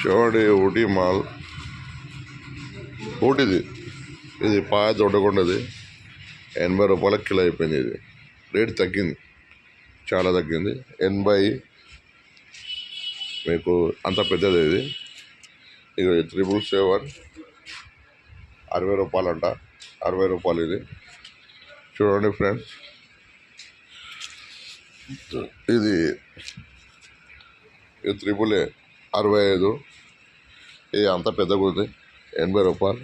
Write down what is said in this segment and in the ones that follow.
చూడండి ఊటీ మాల్, ఊటీది ఇది పాయ దొడ్డకొండది 80 రూపాయలకి కిలో అయిపోయింది. ఇది రేట్ తగ్గింది, చాలా తగ్గింది. 80 మీకు అంత పెద్దది ఇది. ఇక 777 60 రూపాయలు అంట, 60 రూపాయలు ఇది. చూడండి ఫ్రెండ్స్, ఇది 3A 65, ఇది అంత పెద్దగా ఉంది, 80 రూపాయలు.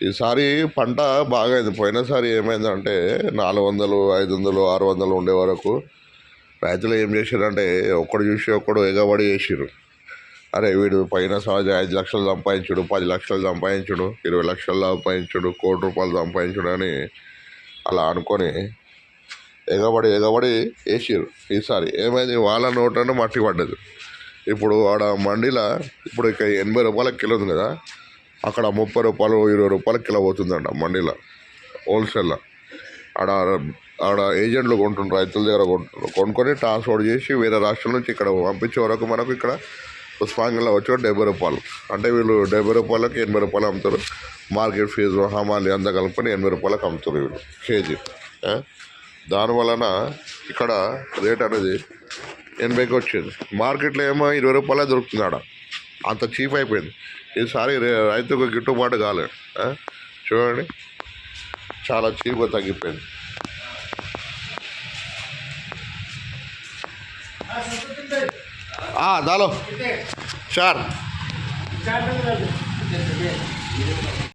ఈసారి పంట బాగా అయింది. పోయినసారి ఏమైందంటే 400, 500, 600 ఉండే వరకు రైతులు ఏం చేశారంటే ఒక్కడు చూసి ఒక్కడు ఎగబడి చేసిర్రు. అరే వీడు పైన సహజ 5 లక్షలు సంపాదించుడు, 10 లక్షలు సంపాదించుడు, 20 లక్షలు సంపాదించుడు, 1 కోటి రూపాయలు సంపాదించుడు అని అలా అనుకొని ఎగబడి వేసిర్రు. ఈసారి ఏమైంది, వాళ్ళ నోట్లను మట్టి పడ్డది. ఇప్పుడు ఆడ మండీలో ఇప్పుడు ఇక 80 రూపాయల కిలో ఉంది కదా, అక్కడ 30 రూపాయలు 20 రూపాయల కిలో పోతుందంట మండీలో, హోల్సేల్లో. ఆడ ఏజెంట్లు కొంటుండ్రు, రైతుల దగ్గర కొనుక్కొని ట్రాన్స్పోర్ట్ చేసి వేరే రాష్ట్రం నుంచి ఇక్కడ పంపించే వరకు మనకు ఇక్కడ పుష్పాంగంలో వచ్చి 70 రూపాయలు. అంటే వీళ్ళు 70 రూపాయలకి 80 రూపాయలు అమ్ముతారు. మార్కెట్ ఫీజు హమాలి అంతా కలుపుకొని 80 రూపాయలకు అమ్ముతారు వీళ్ళు కేజీ. దానివలన ఇక్కడ రేట్ అనేది 80కి వచ్చింది. మార్కెట్లో ఏమో 20 రూపాయలే దొరుకుతుంది. ఆడ అంత చీప్ అయిపోయింది. ఈసారి రైతుకు గిట్టుబాటు కాలేదు. చూడండి, చాలా చీప్గా తగ్గిపోయింది. దాలో సార్